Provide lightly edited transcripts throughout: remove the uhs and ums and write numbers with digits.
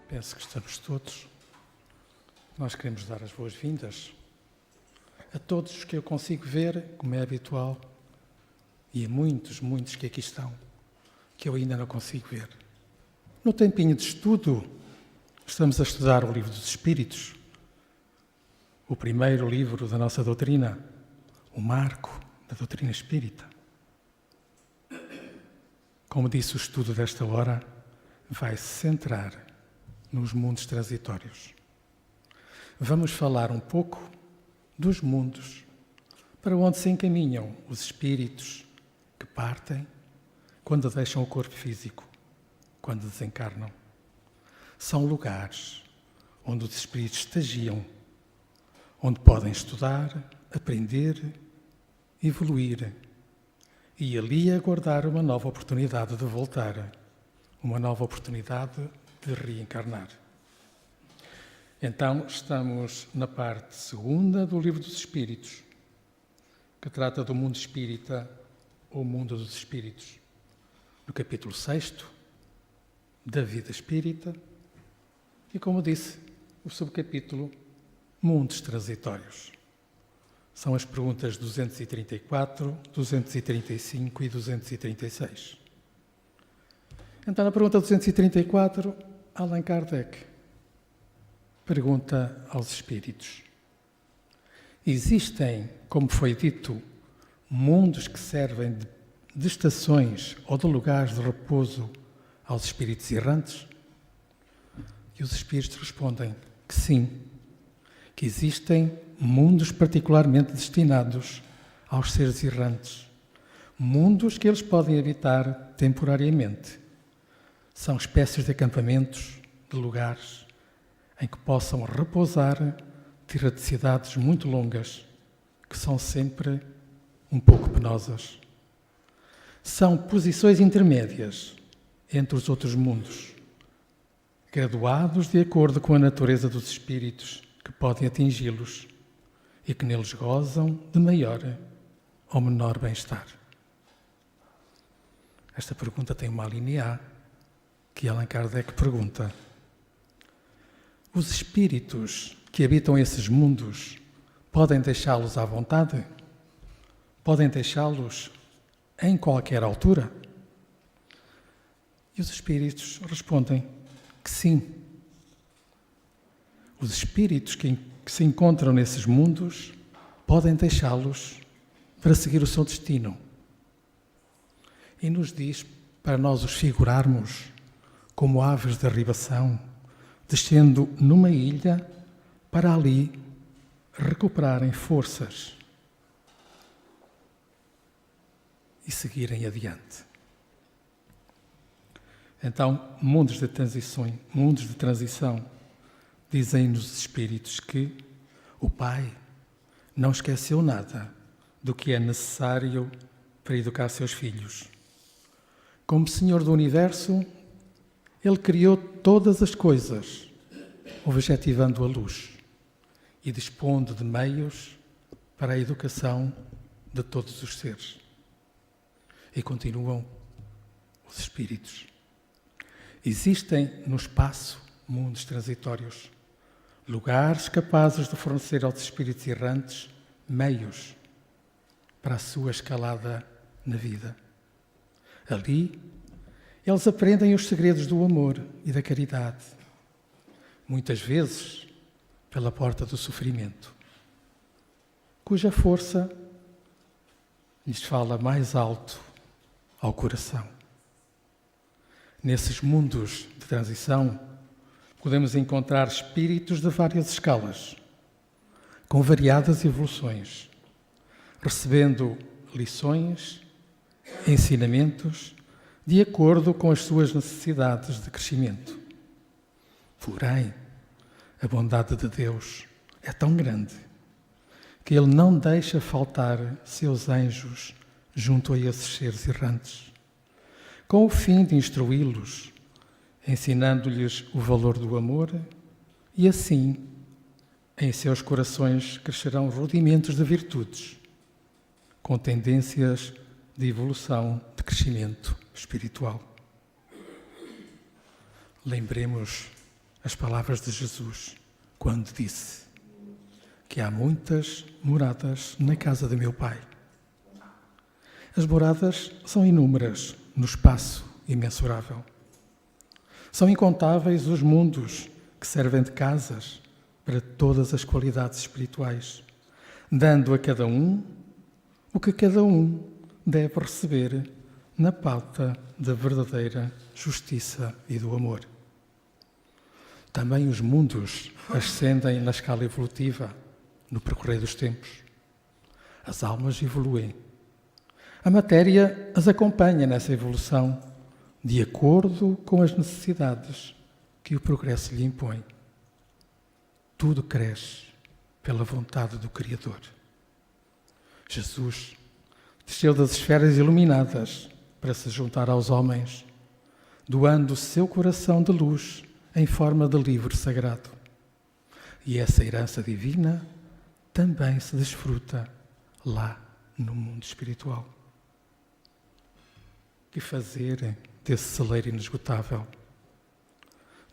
Penso que estamos todos. Nós queremos dar as boas-vindas a todos os que eu consigo ver, como é habitual, e a muitos que aqui estão, que eu ainda não consigo ver. No tempinho de estudo, estamos a estudar o Livro dos Espíritos, o primeiro livro da nossa doutrina, o marco da doutrina espírita. Como disse, o estudo desta hora vai se centrar nos mundos transitórios. Vamos falar um pouco dos mundos para onde se encaminham os espíritos que partem quando deixam o corpo físico, quando desencarnam. São lugares onde os espíritos estagiam, onde podem estudar, aprender, evoluir e ali aguardar uma nova oportunidade de voltar, uma nova oportunidade de reencarnar. Então, estamos na parte segunda do Livro dos Espíritos, que trata do mundo espírita ou mundo dos espíritos. No capítulo 6º, da vida espírita, e como disse, o subcapítulo Mundos Transitórios. São as perguntas 234, 235 e 236. Então, na pergunta 234, Allan Kardec pergunta aos espíritos: existem, como foi dito, mundos que servem de estações ou de lugares de repouso aos espíritos errantes? E os espíritos respondem que sim, que existem mundos particularmente destinados aos seres errantes, mundos que eles podem habitar temporariamente. São espécies de acampamentos, de lugares em que possam repousar tiradicidades muito longas, que são sempre um pouco penosas. São posições intermédias entre os outros mundos, graduados de acordo com a natureza dos espíritos que podem atingi-los e que neles gozam de maior ou menor bem-estar. Esta pergunta tem uma linha A, que Allan Kardec pergunta: os espíritos que habitam esses mundos podem deixá-los à vontade? Podem deixá-los em qualquer altura? E os espíritos respondem que sim. Os espíritos que se encontram nesses mundos podem deixá-los para seguir o seu destino. E nos diz para nós os figurarmos como aves de arribação, descendo numa ilha para ali recuperarem forças e seguirem adiante. Então, mundos de transição, dizem-nos os espíritos que o Pai não esqueceu nada do que é necessário para educar seus filhos. Como Senhor do Universo, Ele criou todas as coisas, objetivando a luz, e dispondo de meios para a educação de todos os seres. E continuam os espíritos. Existem no espaço mundos transitórios, lugares capazes de fornecer aos espíritos errantes meios para a sua escalada na vida. Ali, eles aprendem os segredos do amor e da caridade, muitas vezes pela porta do sofrimento, cuja força lhes fala mais alto ao coração. Nesses mundos de transição, podemos encontrar espíritos de várias escalas, com variadas evoluções, recebendo lições, ensinamentos, de acordo com as suas necessidades de crescimento. Porém, a bondade de Deus é tão grande que Ele não deixa faltar seus anjos junto a esses seres errantes, com o fim de instruí-los, ensinando-lhes o valor do amor, e assim, em seus corações crescerão rudimentos de virtudes, com tendências de evolução, de crescimento espiritual. Lembremos as palavras de Jesus quando disse que há muitas moradas na casa de meu Pai. As moradas são inúmeras no espaço imensurável. São incontáveis os mundos que servem de casas para todas as qualidades espirituais, dando a cada um o que cada um deve receber na pauta da verdadeira justiça e do amor. Também os mundos ascendem na escala evolutiva, no percorrer dos tempos. As almas evoluem. A matéria as acompanha nessa evolução, de acordo com as necessidades que o progresso lhe impõe. Tudo cresce pela vontade do Criador. Jesus desceu das esferas iluminadas para se juntar aos homens, doando o seu coração de luz em forma de livro sagrado. E essa herança divina também se desfruta lá no mundo espiritual. Que fazer desse celeiro inesgotável?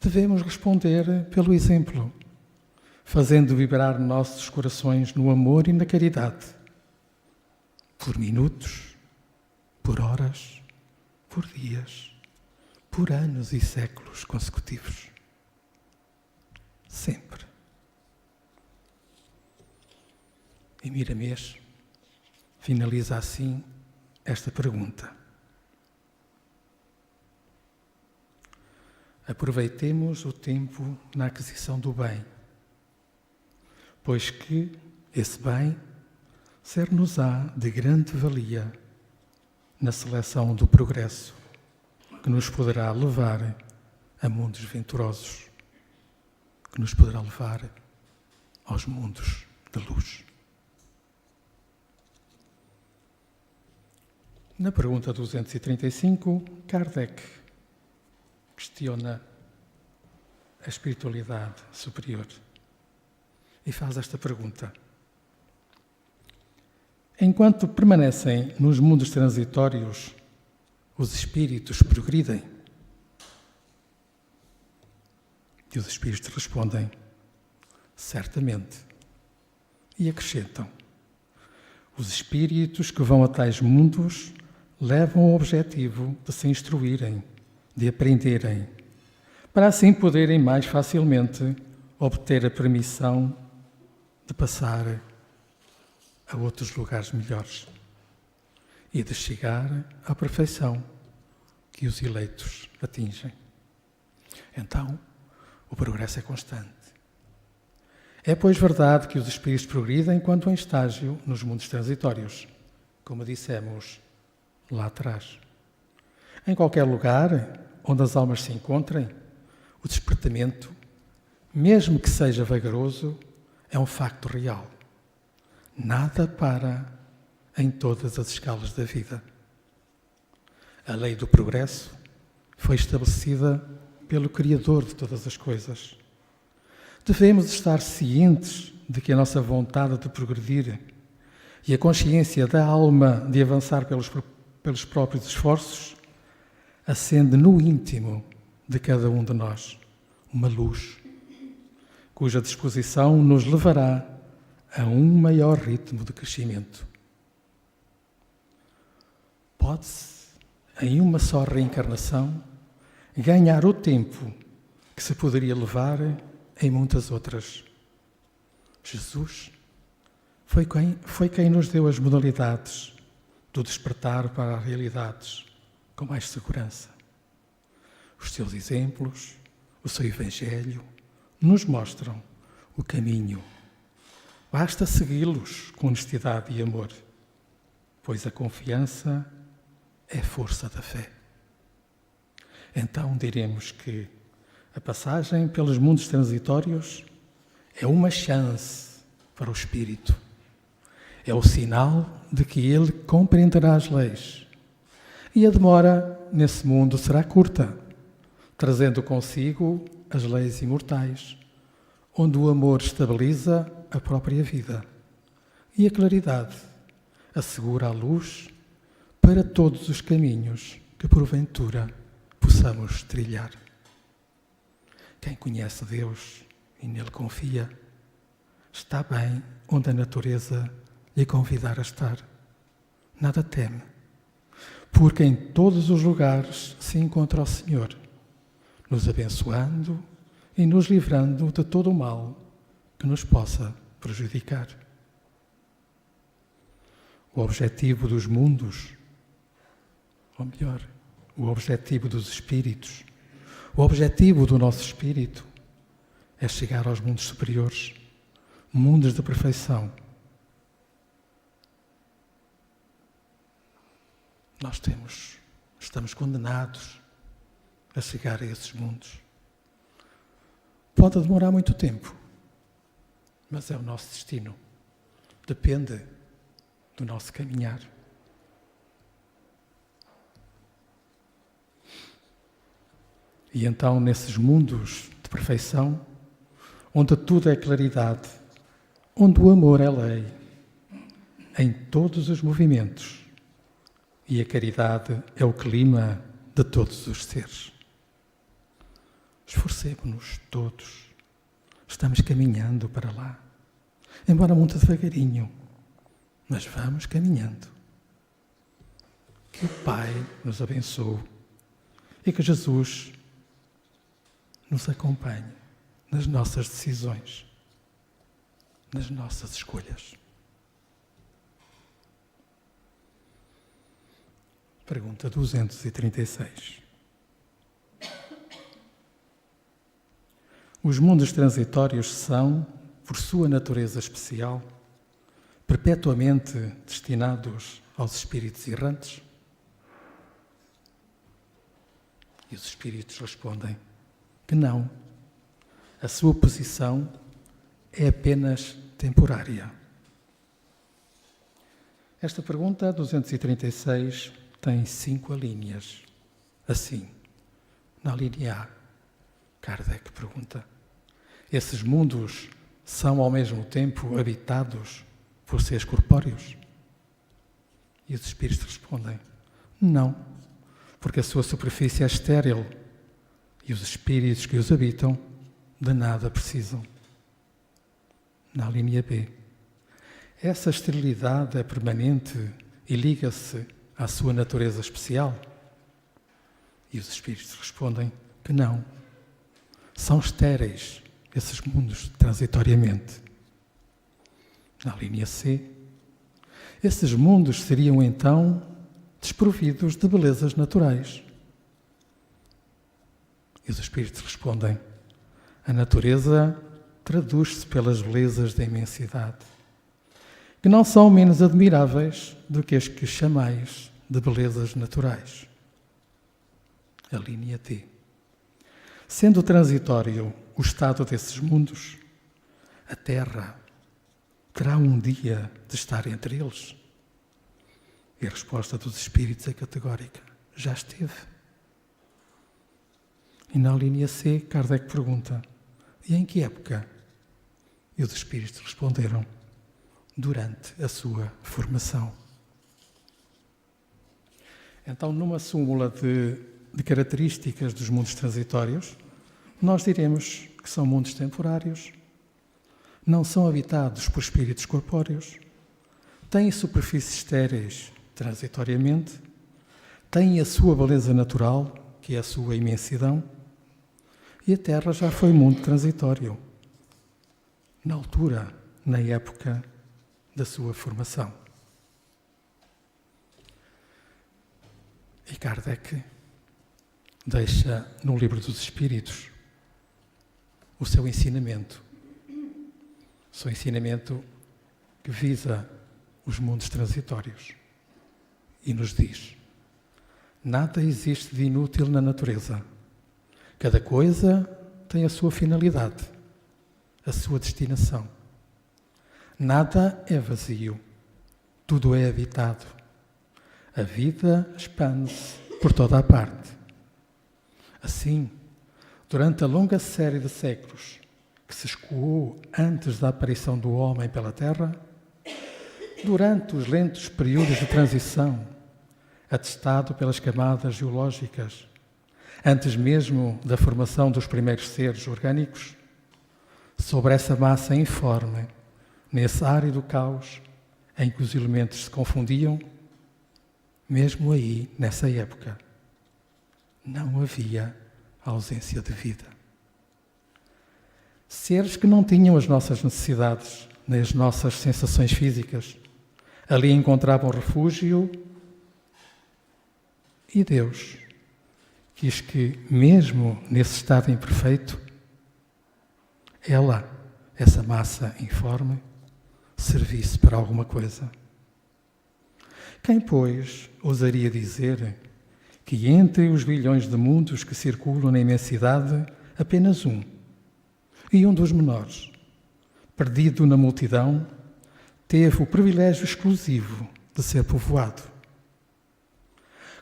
Devemos responder pelo exemplo, fazendo vibrar nossos corações no amor e na caridade, por minutos, por horas, por dias, por anos e séculos consecutivos. Sempre. E Miramês finaliza assim esta pergunta. Aproveitemos o tempo na aquisição do bem, pois que esse bem ser-nos-á de grande valia na seleção do progresso que nos poderá levar a mundos venturosos, que nos poderá levar aos mundos de luz. Na pergunta 235, Kardec questiona a espiritualidade superior e faz esta pergunta. Enquanto permanecem nos mundos transitórios, os espíritos progridem? E os espíritos respondem, certamente. E acrescentam, os espíritos que vão a tais mundos levam o objetivo de se instruírem, de aprenderem, para assim poderem mais facilmente obter a permissão de passar a outros lugares melhores e de chegar à perfeição que os eleitos atingem. Então, o progresso é constante. É, pois, verdade que os espíritos progridem enquanto em estágio nos mundos transitórios, como dissemos lá atrás. Em qualquer lugar onde as almas se encontrem, o despertamento, mesmo que seja vagaroso, é um facto real. Nada para em todas as escalas da vida. A lei do progresso foi estabelecida pelo Criador de todas as coisas. Devemos estar cientes de que a nossa vontade de progredir e a consciência da alma de avançar pelos próprios esforços acende no íntimo de cada um de nós uma luz, cuja disposição nos levará a um maior ritmo de crescimento. Pode-se, em uma só reencarnação, ganhar o tempo que se poderia levar em muitas outras. Jesus foi quem nos deu as modalidades do despertar para as realidades com mais segurança. Os seus exemplos, o seu Evangelho, nos mostram o caminho. Basta segui-los com honestidade e amor, pois a confiança é força da fé. Então diremos que a passagem pelos mundos transitórios é uma chance para o espírito. É o sinal de que ele compreenderá as leis. E a demora nesse mundo será curta, trazendo consigo as leis imortais, onde o amor estabiliza a própria vida e a claridade assegura a luz para todos os caminhos que porventura possamos trilhar. Quem conhece Deus e nele confia, está bem onde a natureza lhe convidar a estar. Nada teme, porque em todos os lugares se encontra o Senhor, nos abençoando e nos livrando de todo o mal que nos possa prejudicar. O objetivo dos mundos, ou melhor, o objetivo dos espíritos, o objetivo do nosso espírito é chegar aos mundos superiores, mundos de perfeição. Nós estamos condenados a chegar a esses mundos. Pode demorar muito tempo, mas é o nosso destino. Depende do nosso caminhar. E então, nesses mundos de perfeição, onde tudo é claridade, onde o amor é lei, em todos os movimentos, e a caridade é o clima de todos os seres. Esforcemo-nos todos. Estamos caminhando para lá. Embora muito devagarinho, mas vamos caminhando. Que o Pai nos abençoe e que Jesus nos acompanhe nas nossas decisões, nas nossas escolhas. Pergunta 236. Os mundos transitórios são, por sua natureza especial, perpetuamente destinados aos espíritos errantes? E os espíritos respondem que não. A sua posição é apenas temporária. Esta pergunta, 236, tem 5 alíneas. Assim, na linha A, Kardec pergunta: esses mundos são ao mesmo tempo habitados por seres corpóreos? E os espíritos respondem: não, porque a sua superfície é estéril e os espíritos que os habitam de nada precisam. Na linha B, essa esterilidade é permanente e liga-se à sua natureza especial? E os espíritos respondem que não. São estéreis esses mundos transitoriamente. Na linha C, esses mundos seriam então desprovidos de belezas naturais? E os espíritos respondem: a natureza traduz-se pelas belezas da imensidade, que não são menos admiráveis do que as que chamais de belezas naturais. A linha D. Sendo transitório o estado desses mundos, a Terra terá um dia de estar entre eles? E a resposta dos espíritos é categórica: já esteve. E na linha C, Kardec pergunta: e em que época? E os espíritos responderam: durante a sua formação. Então, numa súmula de características dos mundos transitórios, nós diremos que são mundos temporários, não são habitados por espíritos corpóreos, têm superfícies estéreis transitoriamente, têm a sua beleza natural, que é a sua imensidão, e a Terra já foi mundo transitório, na altura, na época da sua formação. E Kardec deixa no Livro dos Espíritos o seu ensinamento que visa os mundos transitórios e nos diz: nada existe de inútil na natureza. Cada coisa tem a sua finalidade, a sua destinação. Nada é vazio, tudo é habitado. A vida expande-se por toda a parte. Assim, durante a longa série de séculos que se escoou antes da aparição do homem pela Terra, durante os lentos períodos de transição, atestado pelas camadas geológicas, antes mesmo da formação dos primeiros seres orgânicos, sobre essa massa informe, nesse árido caos em que os elementos se confundiam, mesmo aí, nessa época, não havia ausência de vida. Seres que não tinham as nossas necessidades, nem as nossas sensações físicas, ali encontravam refúgio e Deus quis que, mesmo nesse estado imperfeito, essa massa informe, servisse para alguma coisa. Quem, pois, ousaria dizer que entre os bilhões de mundos que circulam na imensidade, apenas um, e um dos menores, perdido na multidão, teve o privilégio exclusivo de ser povoado?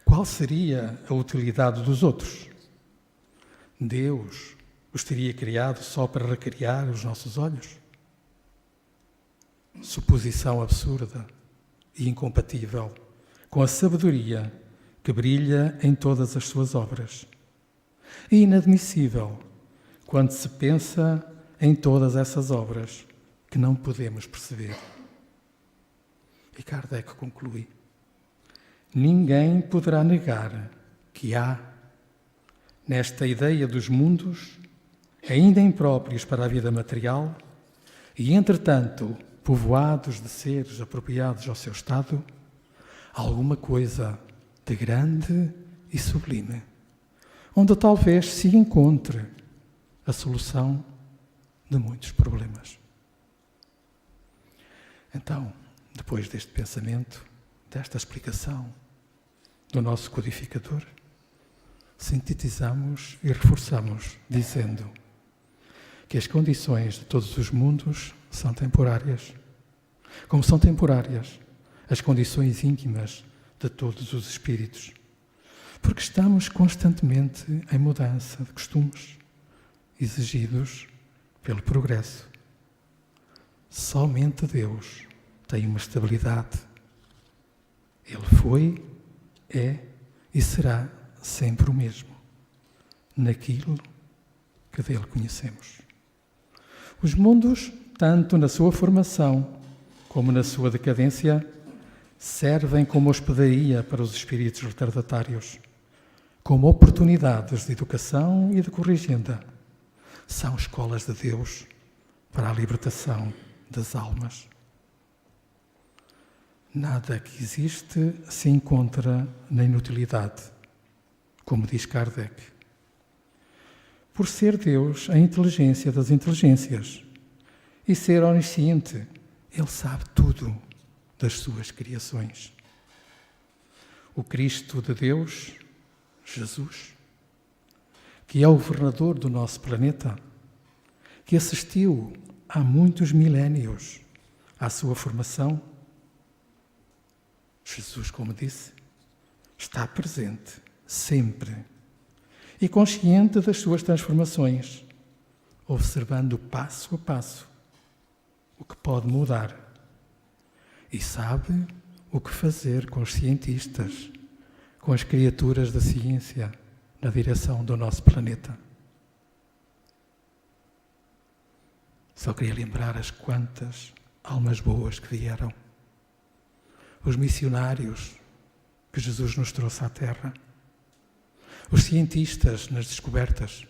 Qual seria a utilidade dos outros? Deus os teria criado só para recriar os nossos olhos? Suposição absurda e incompatível com a sabedoria que brilha em todas as suas obras. E inadmissível quando se pensa em todas essas obras que não podemos perceber. E Kardec conclui: ninguém poderá negar que há, nesta ideia dos mundos, ainda impróprios para a vida material, e entretanto povoados de seres apropriados ao seu estado, alguma coisa de grande e sublime, onde talvez se encontre a solução de muitos problemas. Então, depois deste pensamento, desta explicação do nosso codificador, sintetizamos e reforçamos, dizendo que as condições de todos os mundos são temporárias, como são temporárias as condições íntimas de todos os espíritos, porque estamos constantemente em mudança de costumes, exigidos pelo progresso. Somente Deus tem uma estabilidade. Ele foi, é e será sempre o mesmo, naquilo que dele conhecemos. Os mundos, tanto na sua formação como na sua decadência, servem como hospedaria para os espíritos retardatários, como oportunidades de educação e de corrigenda. São escolas de Deus para a libertação das almas. Nada que existe se encontra na inutilidade, como diz Kardec. Por ser Deus a inteligência das inteligências e ser onisciente, Ele sabe tudo das suas criações. O Cristo de Deus, Jesus, que é o governador do nosso planeta, que assistiu há muitos milénios à sua formação, Jesus, como disse, está presente sempre e consciente das suas transformações, observando passo a passo o que pode mudar e sabe o que fazer com os cientistas, com as criaturas da ciência na direção do nosso planeta. Só queria lembrar as quantas almas boas que vieram, os missionários que Jesus nos trouxe à Terra, os cientistas nas descobertas,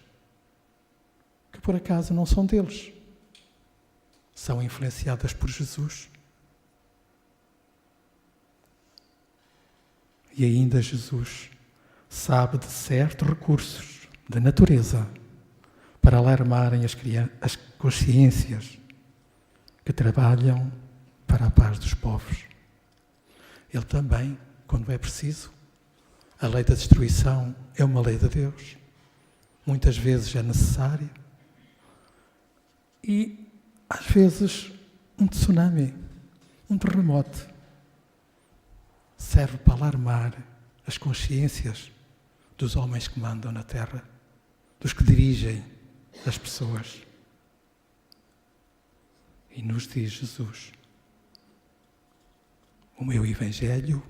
que por acaso não são deles, são influenciadas por Jesus. E ainda Jesus sabe de certos recursos da natureza para alarmarem as consciências que trabalham para a paz dos povos. Ele também, quando é preciso, a lei da destruição é uma lei de Deus. Muitas vezes é necessária. E, às vezes, um tsunami, um terremoto, serve para alarmar as consciências dos homens que mandam na Terra, dos que dirigem as pessoas. E nos diz Jesus: o meu Evangelho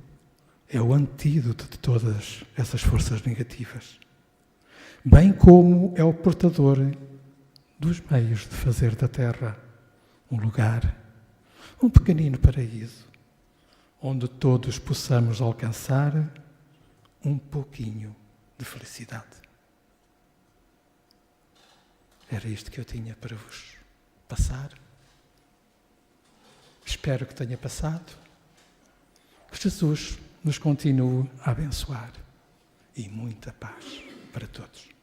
é o antídoto de todas essas forças negativas. bem como é o portador dos meios de fazer da terra um lugar, um pequenino paraíso, onde todos possamos alcançar um pouquinho de felicidade. Era isto que eu tinha para vos passar. Espero que tenha passado. Que Jesus nos continue a abençoar. E muita paz para todos.